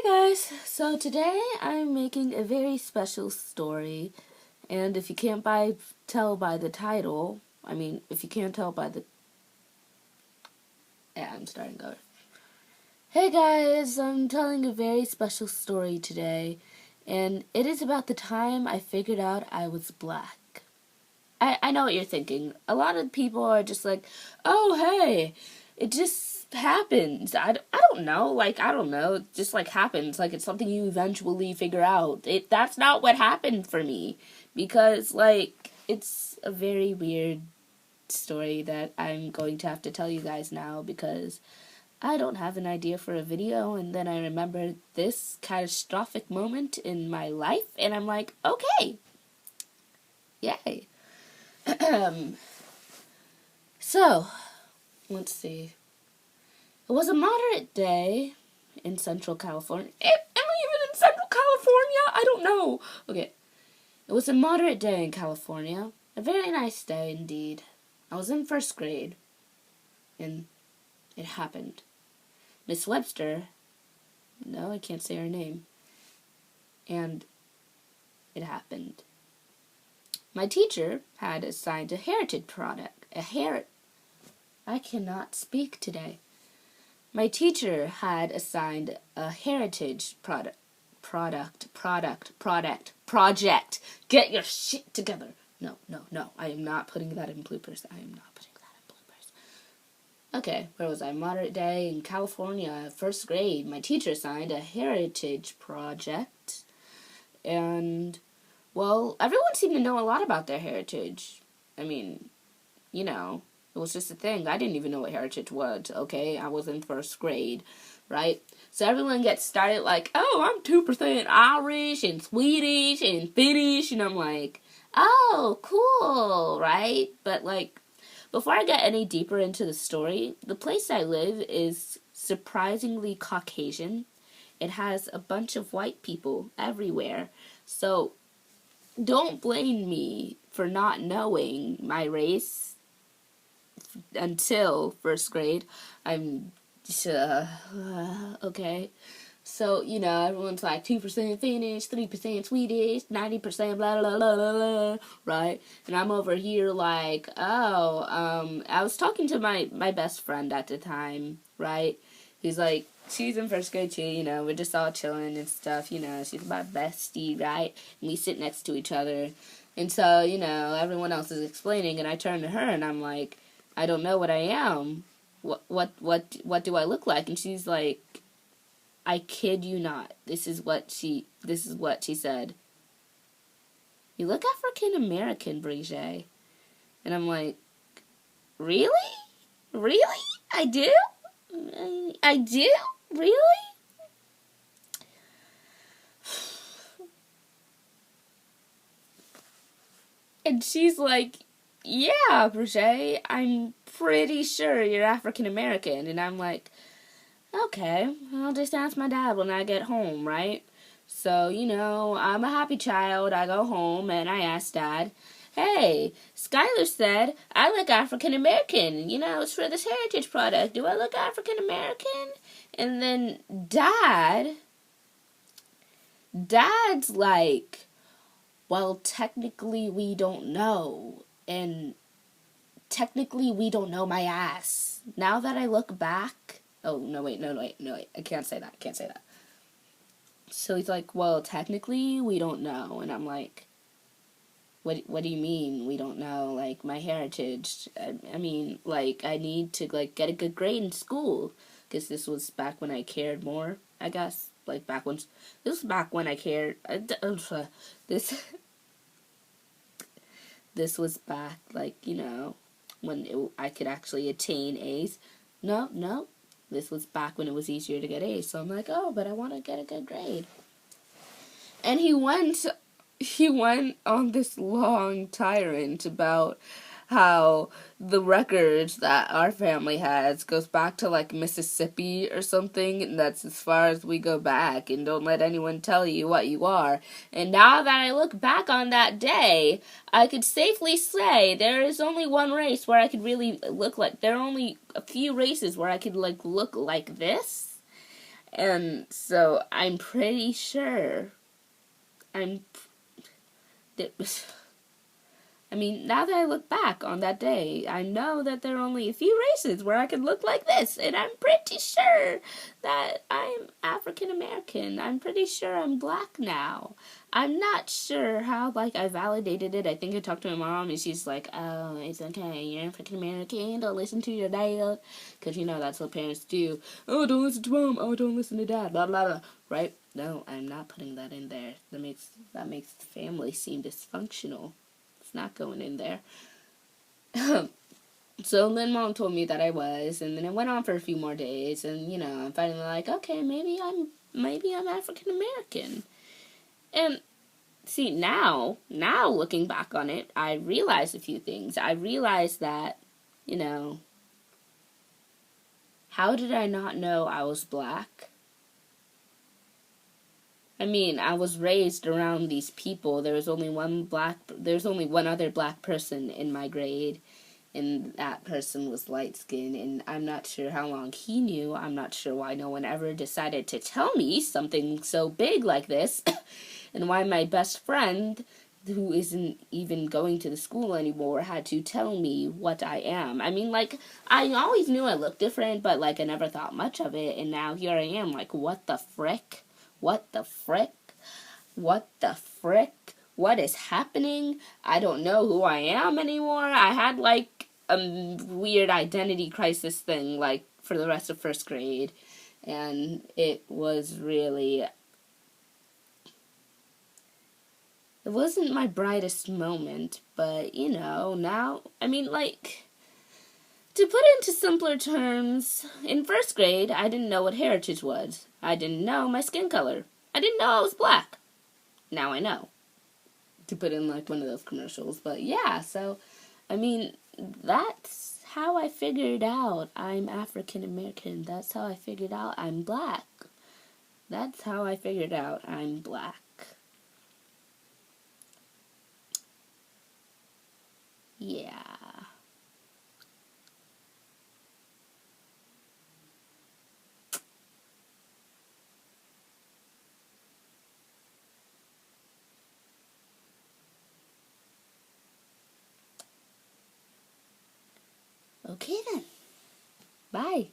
guys, so today I'm making a very special story, and if you can't tell by the title, if you can't tell by the... Yeah, I'm starting over. Hey guys, I'm telling a very special story today, and it is about the time I figured out I was black. I know what you're thinking. A lot of people are just like, oh hey, it just happens. I don't know, I don't know, it just happens, it's something you eventually figure out. That's not what happened for me, because it's a very weird story that I'm going to have to tell you guys now, because I don't have an idea for a video, and then I remember this catastrophic moment in my life, and I'm like, okay, yay. So, let's see. It was a moderate day in Central California. Am I even in Central California? I don't know. Okay. It was a moderate day in California. A very nice day indeed. I was in first grade. And it happened. Miss Webster. No, I can't say her name. And it happened. My teacher had assigned a heritage product. I cannot speak today. My teacher had assigned a heritage project. Get your shit together. No. I am not putting that in bloopers. Okay, where was I? Moderate day in California, first grade. My teacher assigned a heritage project. And, well, everyone seemed to know a lot about their heritage. It was just a thing. I didn't even know what heritage was, okay? I was in first grade, right? So everyone gets started oh, I'm 2% Irish and Swedish and Finnish, and I'm like, oh, cool, right? But, before I get any deeper into the story, the place I live is surprisingly Caucasian. It has a bunch of white people everywhere. So, don't blame me for not knowing my race until first grade. Okay. So, everyone's 2% Finnish, 3% Swedish, 90% blah, blah, blah, blah, blah, right? And I'm over here I was talking to my best friend at the time, right? He's she's in first grade too, we're just all chilling and stuff, she's my bestie, right? And we sit next to each other. And so, everyone else is explaining, and I turn to her and I'm like, I don't know what I am. What do I look like? And she's like, I kid you not. This is what she said. You look African American, Brigitte. And I'm like, really? Really? I do? I do? Really? And she's like, yeah, Brigitte, I'm pretty sure you're African American. And I'm like, okay, I'll just ask my dad when I get home, right? So, I'm a happy child. I go home and I ask Dad, hey, Skylar said I look African American. It's for this heritage product. Do I look African American? And then Dad's like, well, technically we don't know. And technically we don't know my ass. Now that I look back... Oh, no, wait. I can't say that. So he's like, well, technically we don't know. And I'm like, what do you mean we don't know? My heritage. I need to, get a good grade in school. Because this was back when I cared more, I guess. This was back when I cared. This was back, when I could actually attain A's. No. This was back when it was easier to get A's. So I'm like, oh, but I want to get a good grade. And he went on this long tirade about how the records that our family has goes back to Mississippi or something, and that's as far as we go back, and don't let anyone tell you what you are. And now that I look back on that day, I could safely say there is only one race where I could really look there are only a few races where I could look like this. And so I'm pretty sure I mean, now that I look back on that day, I know that there are only a few races where I could look like this, and I'm pretty sure that I'm African American. I'm pretty sure I'm black now. I'm not sure how, like, I validated it. I think I talked to my mom, and she's like, oh, it's okay, you're African American, don't listen to your dad, because, you know, that's what parents do. Oh, don't listen to mom, oh, don't listen to dad, blah, blah, blah, right? No, I'm not putting that in there. That makes the family seem dysfunctional. It's not going in there. So then mom told me that I was, and then it went on for a few more days, and you know, I'm finally like, okay, maybe I'm African American. And see, now looking back on it, I realized a few things. I realized that, you know, how did I not know I was black? I mean, I was raised around these people. There's only one other black person in my grade, and that person was light-skinned, and I'm not sure how long he knew. I'm not sure why no one ever decided to tell me something so big like this, and why my best friend, who isn't even going to the school anymore, had to tell me what I am. I mean, like, I always knew I looked different, but, like, I never thought much of it, and now here I am, like, what the frick? What the frick? What the frick? What is happening? I don't know who I am anymore. I had, like, a weird identity crisis thing, like, for the rest of first grade. And it was really... It wasn't my brightest moment, but, you know, now... I mean, like... To put it into simpler terms, in first grade, I didn't know what heritage was. I didn't know my skin color. I didn't know I was black. Now I know. To put in like one of those commercials. But yeah, so, I mean, that's how I figured out I'm African American. That's how I figured out I'm black. That's how I figured out I'm black. Yeah. Okay then. Bye.